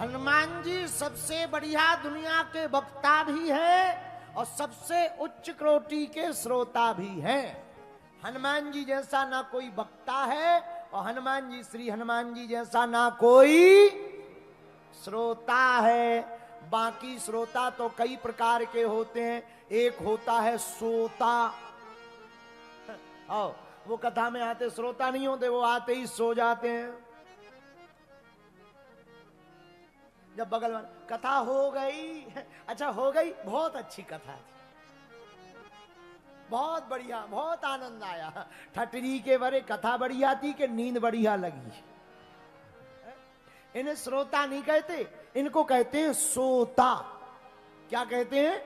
हनुमान जी सबसे बढ़िया दुनिया के वक्ता भी हैं और सबसे उच्च कोटि के श्रोता भी हैं। हनुमान जी जैसा ना कोई वक्ता है और हनुमान जी श्री हनुमान जी जैसा ना कोई श्रोता है। बाकी श्रोता तो कई प्रकार के होते हैं। एक होता है सोता, आओ वो कथा में आते श्रोता नहीं होते, वो आते ही सो जाते हैं। जब बगल वाला कथा हो गई, अच्छा हो गई, बहुत अच्छी कथा थी, बहुत बढ़िया, बहुत आनंद आया, ठटरी के बरे कथा बढ़िया थी कि नींद बढ़िया लगी। इन्हें श्रोता नहीं कहते, इनको कहते हैं सोता। क्या कहते हैं?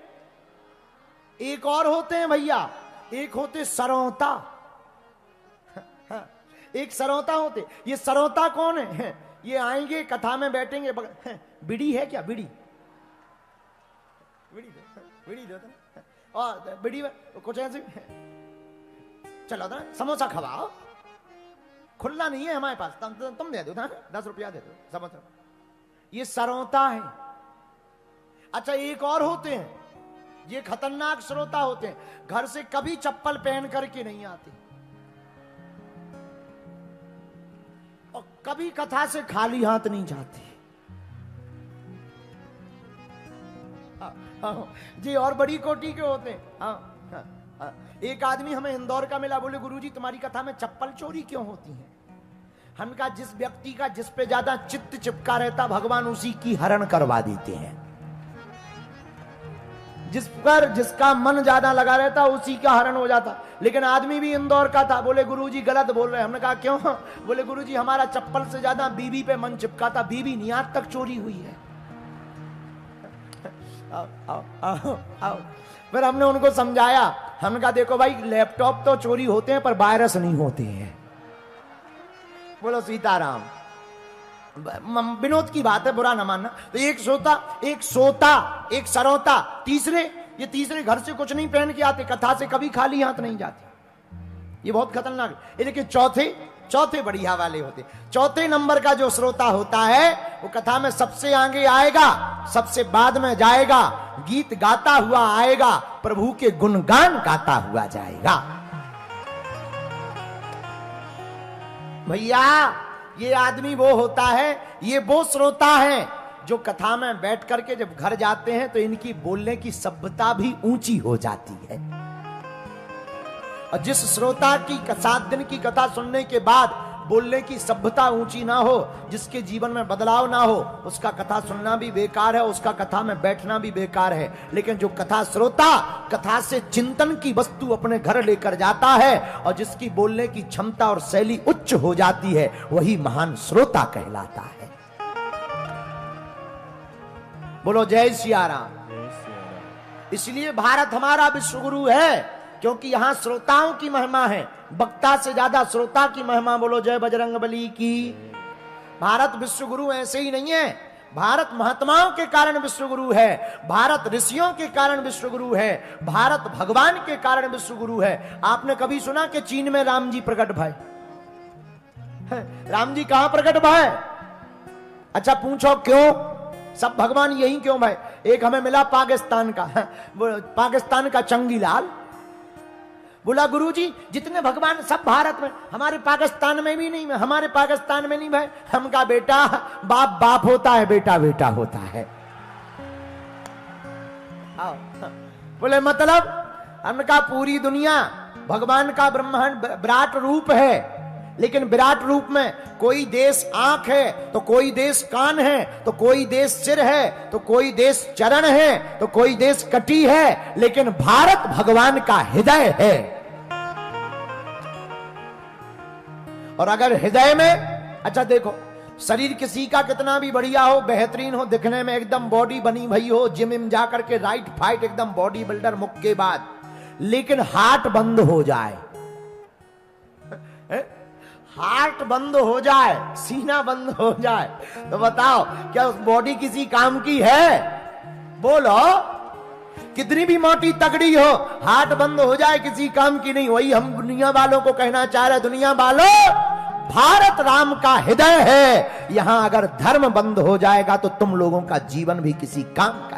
एक और होते हैं भैया, एक होते सरौता। एक सरौता होते। ये सरौता कौन है? ये आएंगे कथा में बैठेंगे, बीड़ी है क्या? बीड़ी बीड़ी बीड़ी दो और बीड़ी कुछ ऐसे चलो ना, समोसा खवाओ, खुला नहीं है हमारे पास, तुम दे दो, 10 रुपया दे दो समोसा। ये सरौता है। अच्छा एक और होते हैं, ये खतरनाक श्रोता होते हैं, घर से कभी चप्पल पहन करके नहीं आते और कभी कथा से खाली हाथ नहीं जाते। जी और बड़ी कोटि के होते हैं। एक आदमी हमें इंदौर का मिला, बोले गुरुजी तुम्हारी कथा में चप्पल चोरी क्यों होती है? हम कहा जिस व्यक्ति का जिस पे ज्यादा चित्त चिपका रहता भगवान उसी की हरण करवा देते हैं। जिस पर जिसका मन ज्यादा लगा रहता उसी का हरण हो जाता। लेकिन आदमी भी इंदौर का था, बोले गुरुजी गलत बोल रहे हैं। हमने कहा क्यों? बोले गुरुजी हमारा चप्पल से ज्यादा बीवी पे मन चिपका था, बीवी नहीं आज तक चोरी हुई है। आओ आओ आओ आओ। फिर हमने उनको समझाया, हमने कहा देखो भाई लैपटॉप तो चोरी होते हैं पर वायरस नहीं होते हैं। बोलो सीताराम। विनोद की बात है, बुरा ना मानना। तो एक सोता, एक सरौता, तीसरे, ये तीसरे घर से कुछ नहीं पहन के आते, कथा से कभी खाली हाथ नहीं जाते। ये बहुत खतरनाक है। लेकिन चौथे बढ़िया वाले होते। चौथे नंबर का जो श्रोता होता है वो कथा में सबसे आगे आएगा, सबसे बाद में जाएगा, गीत गाता हुआ आएगा, प्रभु के गुणगान गाता हुआ जाएगा। भैया ये आदमी वो होता है, ये वो श्रोता है जो कथा में बैठ करके जब घर जाते हैं तो इनकी बोलने की सभ्यता भी ऊंची हो जाती है। और जिस श्रोता की 7 दिन की कथा सुनने के बाद बोलने की सभ्यता ऊंची ना हो, जिसके जीवन में बदलाव ना हो, उसका कथा सुनना भी बेकार है, उसका कथा में बैठना भी बेकार है। लेकिन जो कथा श्रोता कथा से चिंतन की वस्तु अपने घर लेकर जाता है और जिसकी बोलने की क्षमता और शैली उच्च हो जाती है, वही महान श्रोता कहलाता है। बोलो जय सिया राम। इसलिए भारत हमारा विश्वगुरु है, क्योंकि यहां श्रोताओं की महिमा है, वक्ता से ज्यादा श्रोता की महिमा। बोलो जय बजरंगबली की। भारत विश्वगुरु ऐसे ही नहीं है, भारत महात्माओं के कारण विश्वगुरु है, भारत ऋषियों के कारण विश्वगुरु है, भारत भगवान के कारण विश्वगुरु है। आपने कभी सुना कि चीन में राम जी प्रकट भय? राम जी कहां प्रकट भय? अच्छा पूछो क्यों? सब भगवान यही क्यों भाई? एक हमें मिला पाकिस्तान का, पाकिस्तान का चंगीलाल, बोला गुरुजी जितने भगवान सब भारत में, हमारे पाकिस्तान में भी नहीं, हमारे पाकिस्तान में नहीं भाई। हम का बेटा बाप बाप होता है, बेटा बेटा होता है। बोले मतलब? हम का पूरी दुनिया भगवान का ब्रह्मांड विराट रूप है, लेकिन विराट रूप में कोई देश आंख है तो कोई देश कान है, तो कोई देश सिर है, तो कोई देश चरण है, तो कोई देश कटी है, लेकिन भारत भगवान का हृदय है। और अगर हृदय में, अच्छा देखो शरीर किसी का कितना भी बढ़िया हो, बेहतरीन हो, दिखने में एकदम बॉडी बनी भई हो, जिम में जाकर के राइट फाइट एकदम बॉडी बिल्डर मुक्केबाज, लेकिन हार्ट बंद हो जाए, हार्ट बंद हो जाए, सीना बंद हो जाए, तो बताओ क्या उस बॉडी किसी काम की है? बोलो। कितनी भी मोटी तगड़ी हो, हार्ट बंद हो जाए किसी काम की नहीं। वही हम दुनिया वालों को कहना चाह रहे, दुनिया वालों भारत राम का हृदय है, यहां अगर धर्म बंद हो जाएगा तो तुम लोगों का जीवन भी किसी काम